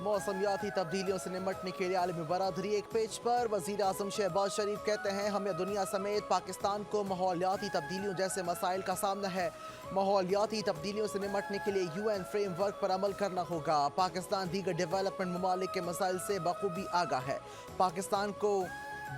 موسمیاتی تبدیلیوں سے نمٹنے کے لیے عالمی برادری ایک پیج پر۔ وزیر اعظم شہباز شریف کہتے ہیں ہمیں دنیا سمیت پاکستان کو ماحولیاتی تبدیلیوں جیسے مسائل کا سامنا ہے۔ ماحولیاتی تبدیلیوں سے نمٹنے کے لیے UN فریم ورک پر عمل کرنا ہوگا۔ پاکستان دیگر ڈیولپمنٹ ممالک کے مسائل سے بخوبی آگاہ ہے۔ پاکستان کو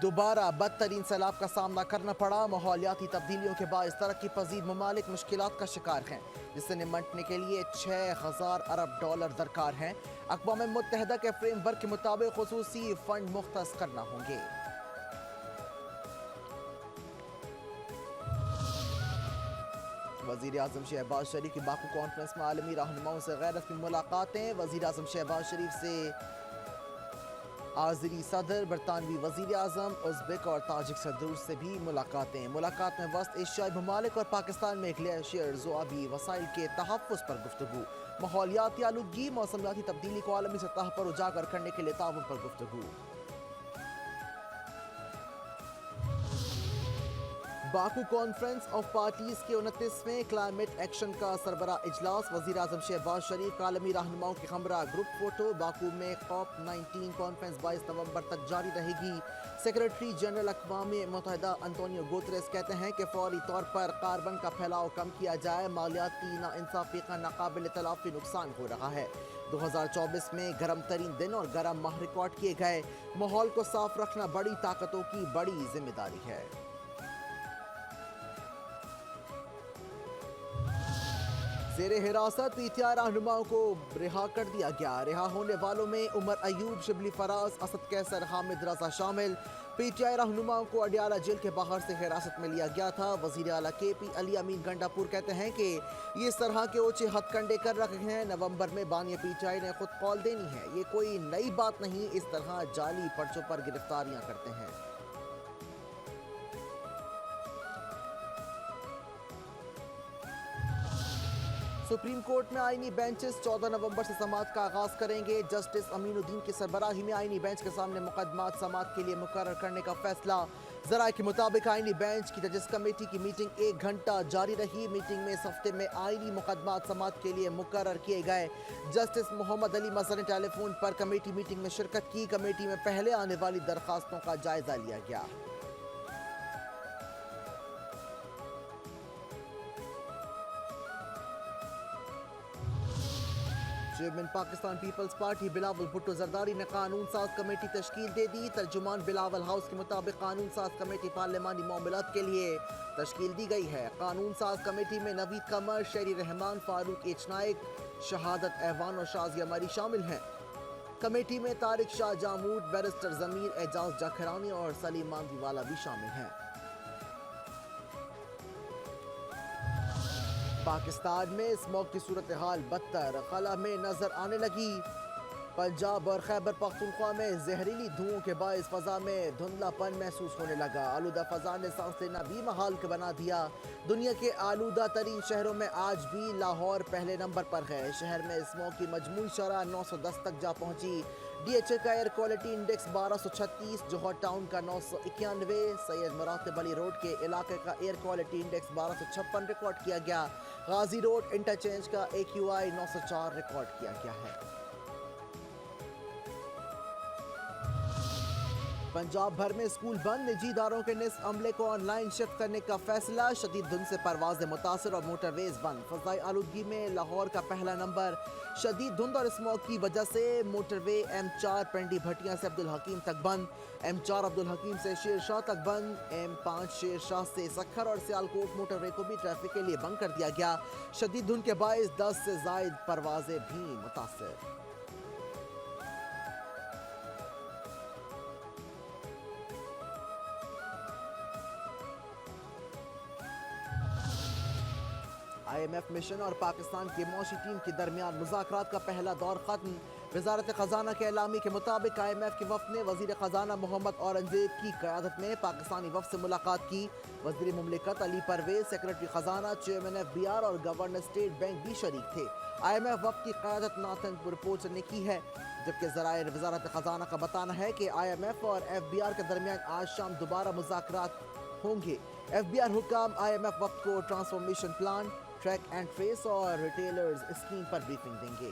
دوبارہ بدترین سیلاب کا سامنا کرنا پڑا۔ ماحولیاتی تبدیلیوں کے باعث ترقی پذیر ممالک مشکلات کا شکار ہیں، جس سے نمٹنے کے لیے $6000 ارب درکار ہیں۔ اقوام متحدہ کے فریم ورک کے مطابق خصوصی فنڈ مختص کرنا ہوں گے۔ وزیر اعظم شہباز شریف کی باکو کانفرنس میں عالمی رہنماؤں سے غیر رسمی ملاقاتیں۔ وزیر اعظم شہباز شریف سے آذری صدر، برطانوی وزیر اعظم، ازبک اور تاجک صدور سے بھی ملاقاتیں۔ ملاقات میں وسط ایشیائی ممالک اور پاکستان میں گلیشیئرز و آبی وسائل کے تحفظ پر گفتگو۔ ماحولیاتی آلودگی، موسمیاتی تبدیلی کو عالمی سطح پر اجاگر کرنے کے لیے تعاون پر گفتگو۔ باکو کانفرنس آف پارٹیز کے 29ویں کلائمیٹ ایکشن کا سربراہ اجلاس۔ وزیر اعظم شہباز شریف کا عالمی رہنماؤں کے ہمراہ گروپ فوٹو۔ باکو میں COP19 کانفرنس 22 نومبر تک جاری رہے گی۔ سیکریٹری جنرل اقوام متحدہ انطونیو گوتریس کہتے ہیں کہ فوری طور پر کاربن کا پھیلاؤ کم کیا جائے۔ مالیاتی ناانصافی کا ناقابل تلافی نقصان ہو رہا ہے۔ 2024 میں گرم ترین دن اور گرم ماہ ریکارڈ کیے گئے۔ ماحول کو صاف رکھنا بڑی طاقتوں کی بڑی ذمہ داری ہے۔ زیر حراست PTI رہنماؤں کو رہا کر دیا گیا۔ رہا ہونے والوں میں عمر ایوب، شبلی فراز، اسد کیسر، حامد رضا شامل۔ PTI رہنماؤں کو اڈیالہ جیل کے باہر سے حراست میں لیا گیا تھا۔ وزیر اعلیٰ KP علی امین گنڈا پور کہتے ہیں کہ یہ اس طرح کے اونچے ہتھ کنڈے کر رکھے ہیں۔ نومبر میں بانی PTI نے خود کال دینی ہے، یہ کوئی نئی بات نہیں۔ اس طرح جعلی پرچوں پر گرفتاریاں کرتے ہیں۔ سپریم کورٹ میں آئینی بینچز 14 نومبر سے سماعت کا آغاز کریں گے۔ جسٹس امین الدین کی سربراہی میں آئینی بینچ کے سامنے مقدمات سماعت کے لیے مقرر کرنے کا فیصلہ۔ ذرائع کے مطابق آئینی بینچ کی ججز کمیٹی کی میٹنگ 1 گھنٹہ جاری رہی۔ میٹنگ میں اس ہفتے میں آئینی مقدمات سماعت کے لیے مقرر کیے گئے۔ جسٹس محمد علی مظہر نے ٹیلی فون پر کمیٹی میٹنگ میں شرکت کی۔ کمیٹی میں پہلے آنے والی درخواستوں کا جائزہ لیا گیا۔ Chairman Pakistan Peoples Party Bilawal Bhutto Zardari نے قانون ساز کمیٹی تشکیل دے دی۔ ترجمان بلاول ہاؤس کے مطابق قانون ساز کمیٹی پارلیمانی معاملات کے لیے تشکیل دی گئی ہے۔ قانون ساز کمیٹی میں نوید قمر، شیری رحمان، فاروق ایچ نائک، شہادت ایوان اور شازیہ مری شامل ہیں۔ کمیٹی میں طارق شاہ جامود، بیرسٹر ضمیر، اعجاز جاکھرانی اور سلیم ماندی والا بھی شامل ہیں۔ پاکستان میں اسموگ کی صورتحال بدتر، خلا میں نظر آنے لگی۔ پنجاب اور خیبر پختونخوا میں زہریلی دھوؤں کے باعث فضا میں دھندلا پن محسوس ہونے لگا۔ آلودہ فضا نے سانس لینا بھی محال بنا دیا۔ دنیا کے آلودہ ترین شہروں میں آج بھی لاہور پہلے نمبر پر ہے۔ شہر میں اسموگ کی مجموعی شرح 910 تک جا پہنچی۔ DHA کا ایئر کوالٹی انڈیکس 1236، جوہر ٹاؤن کا 991، سید مراتب علی روڈ کے علاقے کا ایئر کوالٹی انڈیکس 1256 ریکارڈ کیا گیا۔ غازی روڈ انٹرچینج کا AQI 904 ریکارڈ کیا گیا ہے۔ پنجاب بھر میں اسکول بند، نجی اداروں کے نصف عملے کو آن لائن شفٹ کرنے کا فیصلہ۔ شدید دھند سے پروازیں متاثر اور موٹر ویز بند۔ فضائی آلودگی میں لاہور کا پہلا نمبر۔ شدید دھند اور اسموگ کی وجہ سے موٹر وے M4 پنڈی بھٹیاں سے عبدالحکیم تک بند، M4 عبدالحکیم سے شیر شاہ تک بند، M5 شیر شاہ سے سکھر اور سیالکوٹ موٹر وے کو بھی ٹریفک کے لیے بند کر دیا گیا۔ شدید دھند کے باعث 10 سے زائد پروازیں بھی متاثر۔ IMF مشن اور پاکستان کی معاشی ٹیم کے درمیان مذاکرات کا پہلا دور ختم۔ وزارت خزانہ کے اعلامیے کے مطابق IMF کے وفد نے وزیر خزانہ محمد اورنگزیب کی قیادت میں پاکستانی وفد سے ملاقات کی۔ وزیر مملکت علی پرویز، سیکرٹری خزانہ، چیئرمین FBR اور گورنر اسٹیٹ بینک بھی شریک تھے۔ IMF وفد کی قیادت ناتھن رپورٹر نے کی ہے، جبکہ ذرائع وزارت خزانہ کا بتانا ہے کہ IMF اور FBR کے درمیان آج شام دوبارہ مذاکرات ہوں گے۔ FBR حکام IMF وفد کو transformation plan, track and trace اور ریٹیلرز اسکیم پر بریفنگ دیں گے۔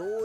2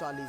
40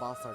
62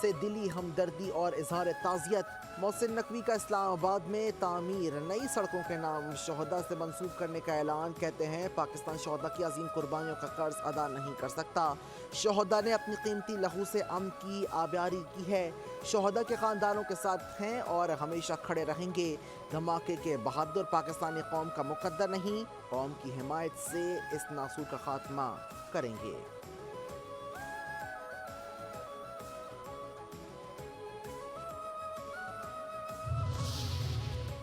سے دلی ہمدردی اور اظہار تعزیت۔ محسن نقوی کا اسلام آباد میں تعمیر نئی سڑکوں کے نام شہداء سے منسوب کرنے کا اعلان۔ کہتے ہیں پاکستان شہداء کی عظیم قربانیوں کا قرض ادا نہیں کر سکتا۔ شہداء نے اپنی قیمتی لہو سے امن کی آبیاری کی ہے۔ شہداء کے خاندانوں کے ساتھ ہیں اور ہمیشہ کھڑے رہیں گے۔ دھماکے کے بہادر پاکستانی قوم کا مقدر نہیں، قوم کی حمایت سے اس ناسور کا خاتمہ کریں گے۔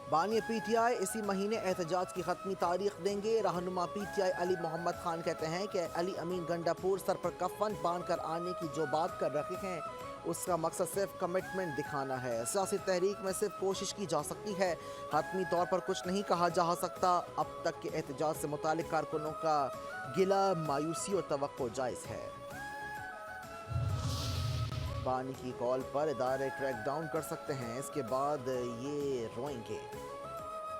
بانی پی ٹی آئی اسی مہینے احتجاج کی حتمی تاریخ دیں گے۔ رہنما پی ٹی آئی علی محمد خان کہتے ہیں کہ علی امین گنڈا پور سر پر کفن باندھ کر آنے کی جو بات کر رہے ہیں اس کا مقصد صرف کمٹمنٹ دکھانا ہے۔ سیاسی تحریک میں صرف کوشش کی جا سکتی ہے، حتمی طور پر کچھ نہیں کہا جا سکتا۔ اب تک کے احتجاج سے متعلق کارکنوں کا گلہ، مایوسی اور توقع جائز ہے۔ بانی کی کال پر ادارے کریک ڈاؤن کر سکتے ہیں، اس کے بعد یہ روئیں گے۔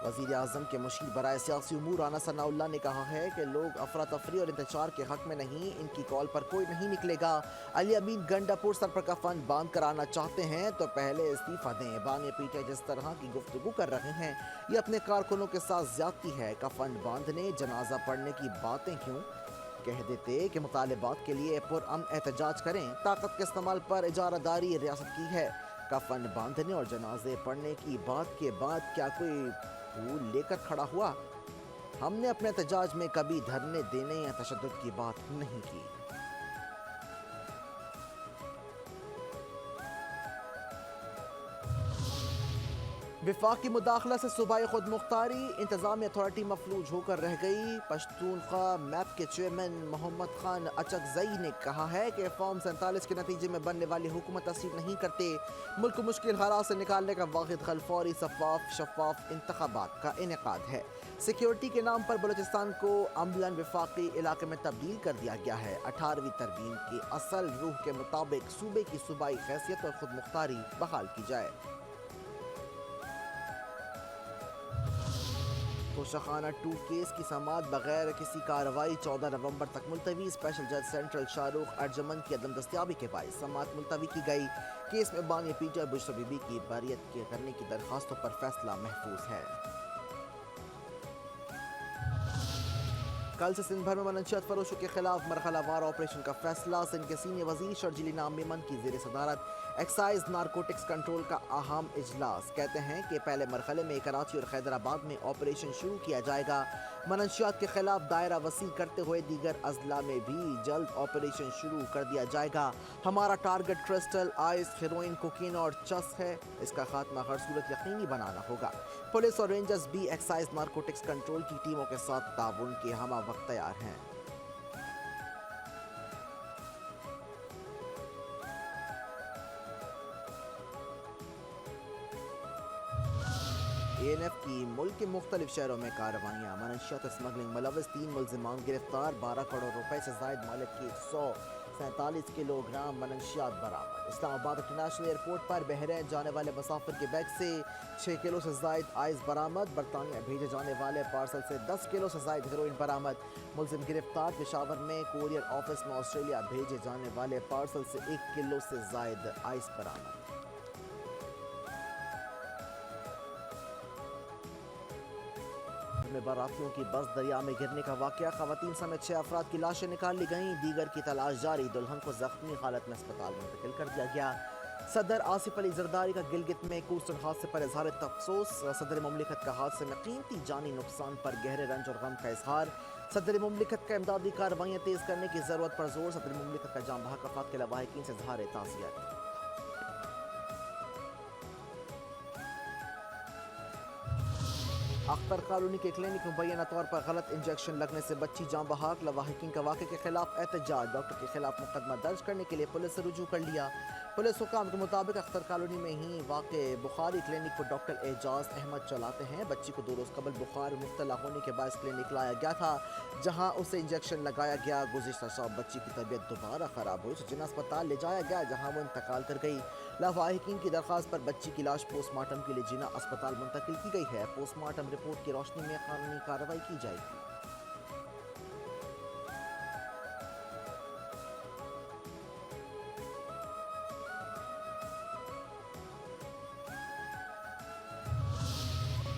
وزیر اعظم کے مشیر برائے سیاسی امور رانا ثناء اللہ نے کہا ہے کہ لوگ افراتفری اور انتشار کے حق میں نہیں، ان کی کال پر کوئی نہیں نکلے گا۔ علی امین گنڈا پور سر پر کفن باندھ کر آنا چاہتے ہیں تو پہلے استعفیٰ دیں۔ بانی پی ٹی آئی جس طرح کی گفتگو کر رہے ہیں یہ اپنے کارکنوں کے ساتھ زیادتی ہے۔ کفن باندھنے، جنازہ پڑھنے کی باتیں کیوں کہہ دیتے کہ مطالبات کے لیے پرامن احتجاج کریں۔ طاقت کے استعمال پر اجارہ داری ریاست کی ہے۔ کفن باندھنے اور جنازے پڑھنے کی بات کے بعد کیا کوئی پھول لے کر کھڑا ہوا؟ ہم نے اپنے احتجاج میں کبھی دھرنے دینے یا تشدد کی بات نہیں کی۔ وفاق کی مداخلت سے صوبائی خود مختاری، انتظامی اتھارٹی مفلوج ہو کر رہ گئی۔ پشتونخوا میپ کے چیئرمین محمد خان اچکزئی نے کہا ہے کہ فارم 47 کے نتیجے میں بننے والی حکومت تسلیم نہیں کرتے۔ ملک کو مشکل حالات سے نکالنے کا واحد حل فوری شفاف انتخابات کا انعقاد ہے۔ سیکیورٹی کے نام پر بلوچستان کو عملاً وفاقی علاقے میں تبدیل کر دیا گیا ہے۔ 18ویں ترمیم کی اصل روح کے مطابق صوبے کی صوبائی حیثیت اور خود مختاری بحال کی جائے۔ توشخانہ 2 کیس کی سماعت بغیر کسی کارروائی 14 نومبر تک ملتوی۔ اسپیشل جج سینٹرل شاہ رخ ارجمن کی عدم دستیابی کے باعث سماعت ملتوی کی گئی۔ کیس میں بانی P T I Bushra be be کی بریت کرنے کی درخواستوں پر فیصلہ محفوظ ہے۔ کل سے سندھ بھر میں منشیات فروشوں کے خلاف مرحلہ وار آپریشن کا فیصلہ۔ سندھ کے سینئر وزیر شرجیل انعام میمن کی زیر صدارت ایکسائز نارکوٹکس کنٹرول کا اہم اجلاس۔ کہتے ہیں کہ پہلے مرحلے میں کراچی اور حیدرآباد میں آپریشن شروع کیا جائے گا۔ منشیات کے خلاف دائرہ وسیع کرتے ہوئے دیگر اضلاع میں بھی جلد آپریشن شروع کر دیا جائے گا۔ ہمارا target crystal, ice, heroin, cocaine اور چس ہے، اس کا خاتمہ ہر صورت یقینی بنانا ہوگا۔ پولیس اور رینجرز بھی ایکسائز نارکوٹکس کنٹرول کی ٹیموں کے ساتھ تعاون کے ہمہ وقت تیار ہیں۔ اے این ایف کی ملک کے مختلف شہروں میں کارروائیاں۔ منشیات اسمگلنگ ملوث 3 ملزمان گرفتار۔ 12 کروڑ روپے سے زائد مالک کی 147 کلو گرام منشیات برآمد۔ اسلام آباد انٹرنیشنل ایئرپورٹ پر بحرین جانے والے مسافر کے بیگ سے 6 کلو سے زائد آئس برآمد۔ برطانیہ بھیجے جانے والے پارسل سے 10 کلو سے زائد ہیروئن برآمد۔ ملزم گرفتار۔ پشاور میں کورئر آفس میں آسٹریلیا بھیجے جانے والے پارسل سے 1 کلو سے زائد آئس برآمد۔ میں باراتیوں کی بس دریا میں گرنے کا واقعہ۔ خواتین سمیت 6 افراد کی لاشیں نکال لی گئیں، دیگر کی تلاش جاری۔ دلہن کو زخمی حالت میں اسپتال منتقل کر دیا گیا۔ صدر آصف علی زرداری کا گلگت میں کوسٹر حادثے پر اظہار افسوس۔ صدر مملکت کا حادثے میں قیمتی جانی نقصان پر گہرے رنج اور غم کا اظہار۔ صدر مملکت کا امدادی کارروائیاں تیز کرنے کی ضرورت پر زور۔ صدر مملکت کا جاں بحق افراد کے لواحقین سے اظہار تعزیت۔ اختر کالونی کے کلینک میں مبینہ طور پر غلط انجیکشن لگنے سے بچی جاں بحق۔ لواحقین کا واقعے کے خلاف احتجاج۔ ڈاکٹر کے خلاف مقدمہ درج کرنے کے لیے پولیس سے رجوع کر لیا۔ پولیس حکام کے مطابق اختر کالونی میں ہی واقع بخاری کلینک کو ڈاکٹر اعجاز احمد چلاتے ہیں۔ بچی کو 2 روز قبل بخار میں مبتلا ہونے کے باعث کلینک لایا گیا تھا، جہاں اسے انجیکشن لگایا گیا۔ گزشتہ شب بچی کی طبیعت دوبارہ خراب ہوئی، اسے جناح اسپتال لے جایا گیا جہاں وہ انتقال کر گئی۔ لواحقین کی درخواست پر بچی کی لاش پوسٹ مارٹم کے لیے جناح اسپتال منتقل کی گئی ہے۔ پوسٹ مارٹم رپورٹ کی روشنی میں قانونی کارروائی کی جائے گی۔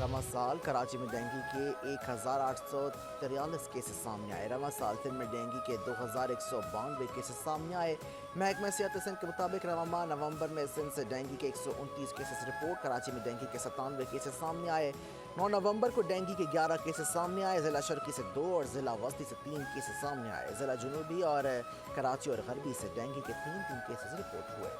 رواں سال کراچی میں ڈینگی کے 1843 کیسز سامنے آئے. رواں سال سندھ میں ڈینگی کے 2192 کیسز سامنے آئے. محکمہ صحت سندھ کے مطابق رواں ماہ نومبر میں سندھ سے ڈینگی کے 129 کیسز رپورٹ. کراچی میں ڈینگی کے 97 کیسز سامنے آئے. 9 نومبر کو ڈینگی کے 11 کیسز سامنے آئے. ضلع شرقی سے 2 اور ضلع وسطی سے 3 کیسز سامنے آئے. ضلع جنوبی اور کراچی اور غربی سے ڈینگی کے 3 کیسز رپورٹ ہوئے.